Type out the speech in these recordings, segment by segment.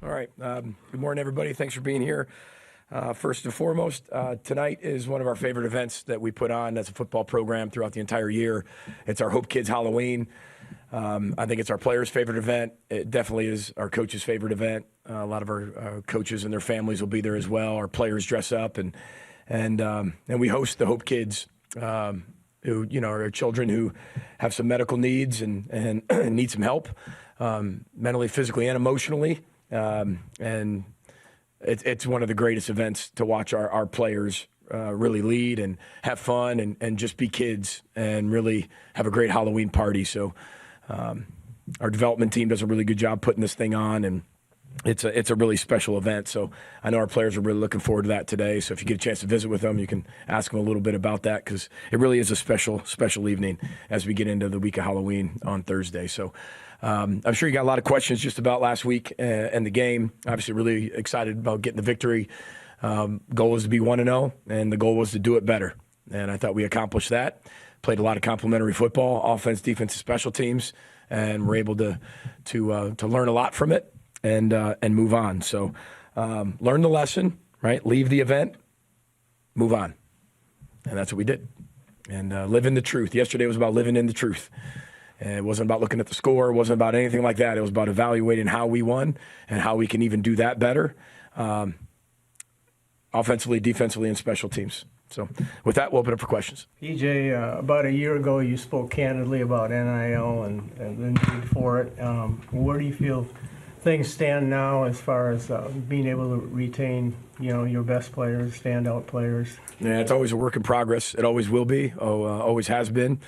All right. Good morning, everybody. Thanks for being here. First and foremost, tonight is one of our favorite events that we put on as a football program throughout the entire year. It's our Hope Kids Halloween. I think it's our players' favorite event. It definitely is our coaches' favorite event. A lot of our coaches and their families will be there as well. Our players dress up, and we host the Hope Kids, who are children who have some medical needs and need some help, mentally, physically, and emotionally. And it's one of the greatest events to watch our players really lead and have fun and just be kids and really have a great Halloween party. So our development team does a really good job putting this thing on, and it's a really special event. So I know our players are really looking forward to that today. So if you get a chance to visit with them, you can ask them a little bit about that, because it really is a special evening as we get into the week of Halloween on Thursday. So I'm sure you got a lot of questions just about last week and the game. Obviously, really excited about getting the victory. Goal was to be 1-0, and the goal was to do it better. And I thought we accomplished that. Played a lot of complementary football, offense, defense, and special teams, and were able to learn a lot from it and move on. So learn the lesson, right? Leave the event, move on. And that's what we did. And live in the truth. Yesterday was about living in the truth. And it wasn't about looking at the score. It wasn't about anything like that. It was about evaluating how we won and how we can even do that better, offensively, defensively, and special teams. So with that, we'll open up for questions. PJ, about a year ago, you spoke candidly about NIL and the need for it. Where do you feel things stand now as far as being able to retain, your best players, standout players? Yeah, it's always a work in progress. It always will be. Always has been.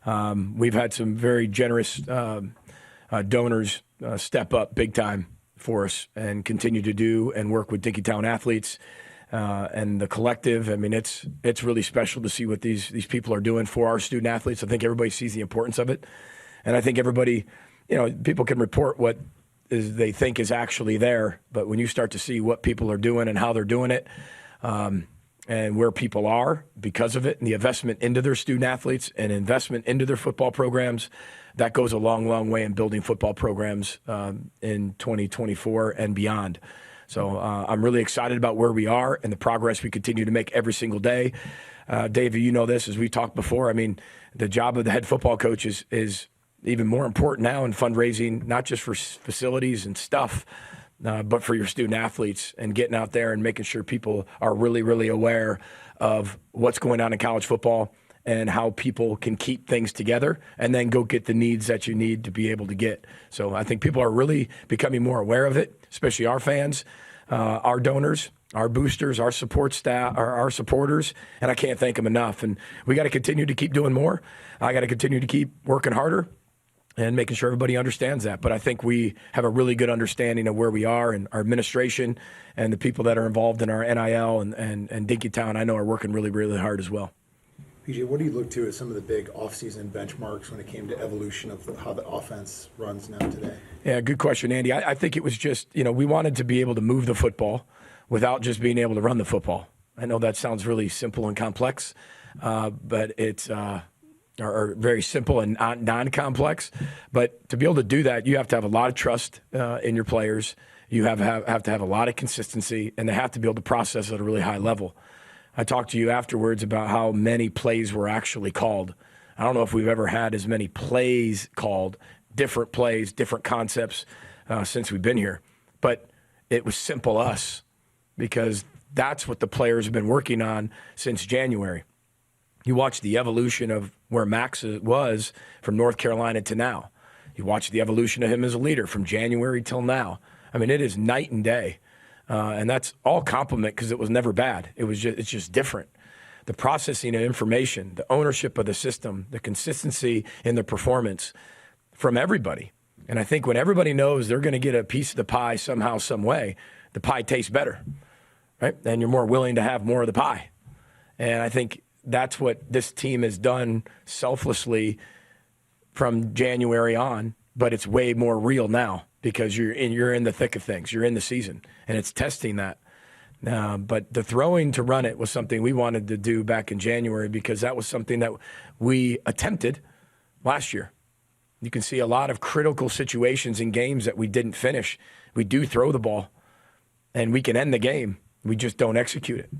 We've had some very generous donors step up big time for us and continue to do and work with Dinkytown athletes and the collective. I mean, it's really special to see what these people are doing for our student athletes. I think everybody sees the importance of it. And I think everybody, people can report what they think is actually there. But when you start to see what people are doing and how they're doing it, and where people are because of it, and the investment into their student athletes and investment into their football programs, that goes a long, long way in building football programs in 2024 and beyond. So I'm really excited about where we are and the progress we continue to make every single day. Dave, you know this, as we talked before. I mean, the job of the head football coach is even more important now in fundraising, not just for facilities and stuff, but for your student athletes, and getting out there and making sure people are really, really aware of what's going on in college football and how people can keep things together and then go get the needs that you need to be able to get. So I think people are really becoming more aware of it, especially our fans, our donors, our boosters, our support staff, our supporters, and I can't thank them enough. And we got to continue to keep doing more. I got to continue to keep working harder and making sure everybody understands that. But I think we have a really good understanding of where we are, and our administration and the people that are involved in our NIL and Dinkytown, I know, are working really, really hard as well. PJ, what do you look to as some of the big offseason benchmarks when it came to evolution of how the offense runs now today? Yeah, good question, Andy. I think it was just, we wanted to be able to move the football without just being able to run the football. I know that sounds really simple and complex, but it's are very simple and non-complex. But to be able to do that, you have to have a lot of trust in your players. You have to have a lot of consistency, and they have to be able to process at a really high level. I talked to you afterwards about how many plays were actually called. I don't know if we've ever had as many plays called, different plays, different concepts since we've been here. But it was simple us, because that's what the players have been working on since January. You watch the evolution of where Max was from North Carolina to now. You watch the evolution of him as a leader from January till now. I mean, it is night and day. And that's all compliment, because it was never bad. It's just different. The processing of information, the ownership of the system, the consistency in the performance from everybody. And I think when everybody knows they're going to get a piece of the pie somehow, some way, the pie tastes better, right? And you're more willing to have more of the pie. And I think that's what this team has done selflessly from January on, but it's way more real now, because you're in the thick of things. You're in the season, and it's testing that. But the throwing to run it was something we wanted to do back in January, because that was something that we attempted last year. You can see a lot of critical situations in games that we didn't finish. We do throw the ball, and we can end the game. We just don't execute it.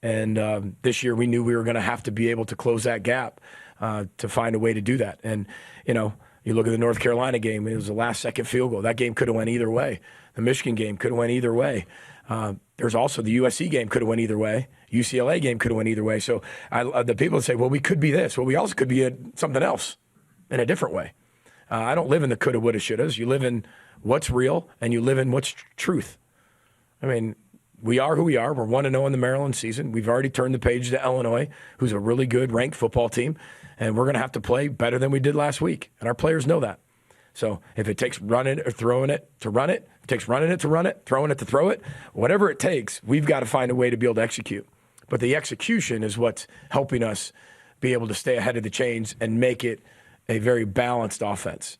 And this year we knew we were going to have to be able to close that gap to find a way to do that. And, you look at the North Carolina game, it was a last-second field goal. That game could have went either way. The Michigan game could have went either way. There's also the USC game could have went either way. UCLA game could have went either way. So the people say, well, we could be this. Well, we also could be something else in a different way. I don't live in the coulda, woulda, shouldas. You live in what's real, and you live in what's truth. I mean, we are who we are. We're 1-0 in the Maryland season. We've already turned the page to Illinois, who's a really good ranked football team, and we're going to have to play better than we did last week, and our players know that. So if it takes running or throwing it to run it, if it takes running it to run it, throwing it to throw it, whatever it takes, we've got to find a way to be able to execute. But the execution is what's helping us be able to stay ahead of the chains and make it a very balanced offense.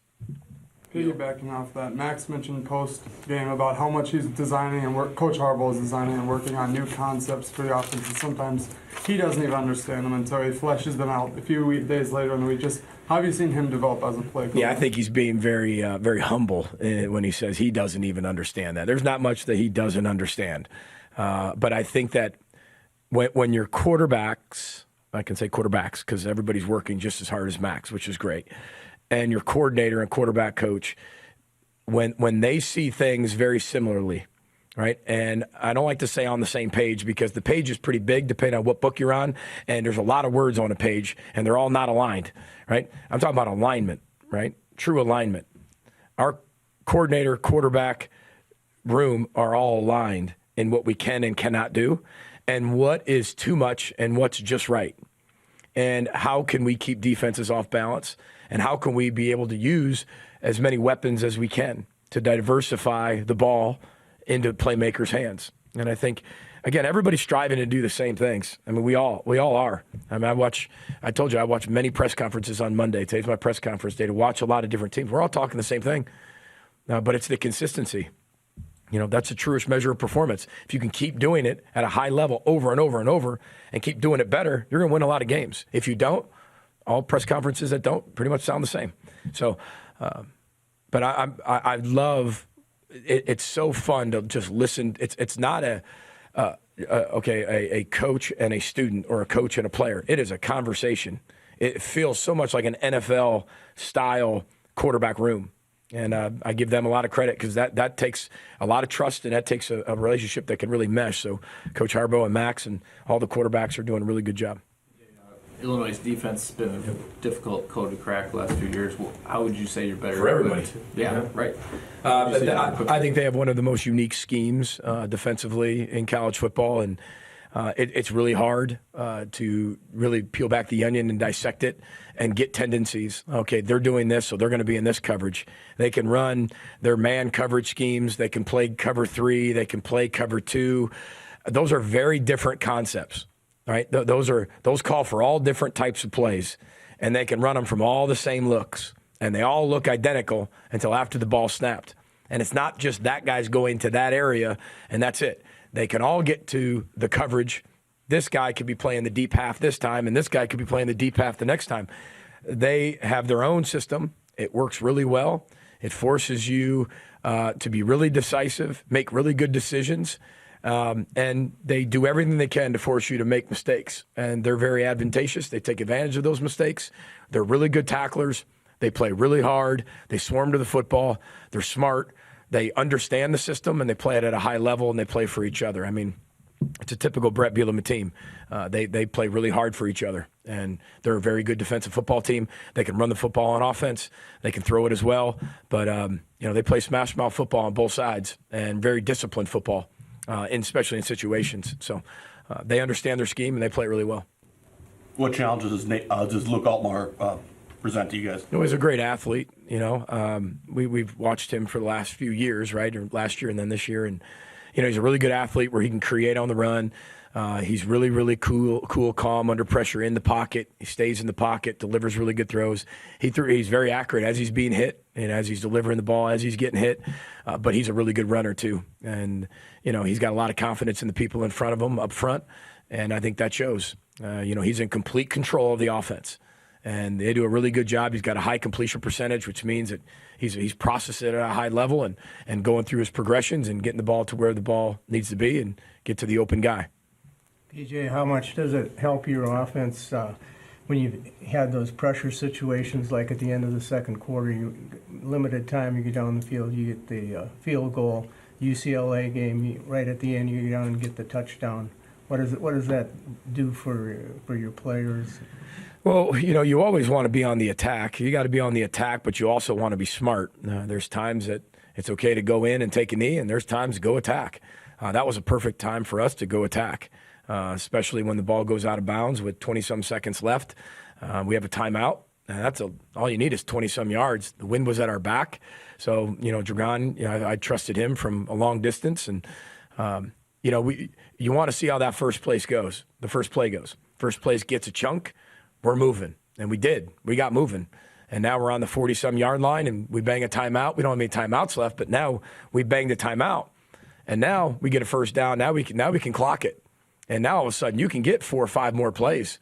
Piggybacking off that, Max mentioned post-game about how much he's designing and Coach Harbaugh is designing and working on new concepts for the offense, and sometimes he doesn't even understand them until he fleshes them out a few days later in the week. Just how have you seen him develop as a play coach? Yeah, I think he's being very, very humble when he says he doesn't even understand that. There's not much that he doesn't understand. But I think that when your quarterbacks, I can say quarterbacks because everybody's working just as hard as Max, which is great, and your coordinator and quarterback coach, when they see things very similarly, right? And I don't like to say on the same page because the page is pretty big depending on what book you're on, and there's a lot of words on a page, and they're all not aligned, right? I'm talking about alignment, right? True alignment. Our coordinator, quarterback room are all aligned in what we can and cannot do, and what is too much and what's just right. And how can we keep defenses off balance? And how can we be able to use as many weapons as we can to diversify the ball into playmakers' hands? And I think, again, everybody's striving to do the same things. I mean, we all are. I mean, I told you I watch many press conferences on Monday. Today's my press conference day to watch a lot of different teams. We're all talking the same thing, but it's the consistency. That's the truest measure of performance. If you can keep doing it at a high level over and over and over and keep doing it better, you're going to win a lot of games. If you don't, all press conferences that don't pretty much sound the same. So, but I love it. It's so fun to just listen. It's not a coach and a student or a coach and a player. It is a conversation. It feels so much like an NFL style quarterback room. And I give them a lot of credit because that takes a lot of trust, and that takes a relationship that can really mesh. So Coach Harbaugh and Max and all the quarterbacks are doing a really good job. Illinois' defense has been a difficult code to crack the last few years. How would you say you're better? For everybody. Yeah, right. I think they have one of the most unique schemes defensively in college football, and it's really hard to really peel back the onion and dissect it and get tendencies. Okay, they're doing this, so they're going to be in this coverage. They can run their man coverage schemes. They can play cover 3. They can play cover 2. Those are very different concepts. Right, those call for all different types of plays, and they can run them from all the same looks, and they all look identical until after the ball snapped. And it's not just that guy's going to that area, and that's it. They can all get to the coverage. This guy could be playing the deep half this time, and this guy could be playing the deep half the next time. They have their own system. It works really well. It forces you to be really decisive, make really good decisions. And they do everything they can to force you to make mistakes. And they're very advantageous. They take advantage of those mistakes. They're really good tacklers. They play really hard. They swarm to the football. They're smart. They understand the system, and they play it at a high level, and they play for each other. I mean, it's a typical Brett Bielema team. They play really hard for each other, and they're a very good defensive football team. They can run the football on offense. They can throw it as well. But, they play smash mouth football on both sides and very disciplined football. Especially in situations. So they understand their scheme, and they play it really well. What challenges does Luke Altmaier present to you guys? He's a great athlete. We've watched him for the last few years, right, or last year and then this year. And, he's a really good athlete where he can create on the run. He's really, really cool, calm under pressure in the pocket. He stays in the pocket, delivers really good throws. He's very accurate as he's being hit and as he's delivering the ball, as he's getting hit. But he's a really good runner, too. And, he's got a lot of confidence in the people in front of him up front. And I think that shows. He's in complete control of the offense. and they do a really good job. He's got a high completion percentage, which means that he's processed it at a high level and going through his progressions and getting the ball to where the ball needs to be and get to the open guy. PJ, how much does it help your offense when you've had those pressure situations like at the end of the second quarter, limited time, you get down the field, you get the field goal, UCLA game, right at the end you get down and get the touchdown. What does that do for your players? Well, you always want to be on the attack. You got to be on the attack, but you also want to be smart. There's times that it's okay to go in and take a knee, and there's times to go attack. That was a perfect time for us to go attack, especially when the ball goes out of bounds with 20-some seconds left. We have a timeout. And all you need is 20-some yards. The wind was at our back. So, Dragan, I trusted him from a long distance. And, you want to see how that first play goes. First place gets a chunk. We're moving. And we did. We got moving. And now we're on the 40-some yard line, and we bang a timeout. We don't have any timeouts left, but now we bang the timeout. And now we get a first down. Now we can clock it. And now all of a sudden you can get 4 or 5 more plays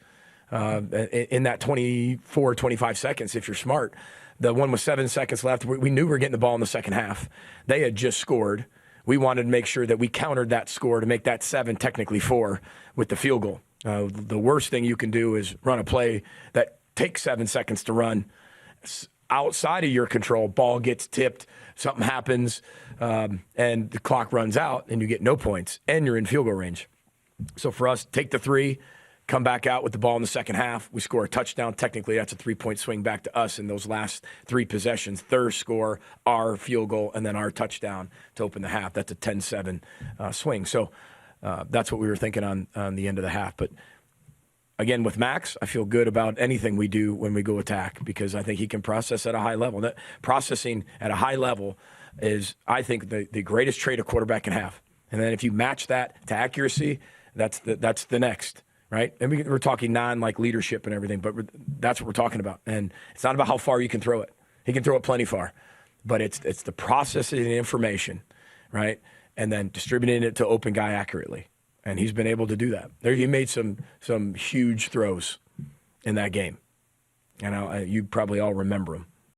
in that 24, 25 seconds if you're smart. The one with 7 seconds left, we knew we were getting the ball in the second half. They had just scored. We wanted to make sure that we countered that score to make that 7, technically 4, with the field goal. The worst thing you can do is run a play that takes 7 seconds to run. Outside of your control, ball gets tipped, something happens, and the clock runs out, and you get no points, and you're in field goal range. So for us, take the 3, come back out with the ball in the second half. We score a touchdown. Technically, that's a 3-point swing back to us in those last 3 possessions. Their score, our field goal, and then our touchdown to open the half. That's a 10-7 swing. So that's what we were thinking on the end of the half. But again, with Max, I feel good about anything we do when we go attack because I think he can process at a high level. That processing at a high level is, I think, the greatest trait a quarterback can have. And then if you match that to accuracy, that's the next, right? And we're talking like leadership and everything, but that's what we're talking about. And it's not about how far you can throw it. He can throw it plenty far, but it's the processing of information, right? And then distributing it to open guy accurately. And he's been able to do that. He made some huge throws in that game. And you probably all remember them.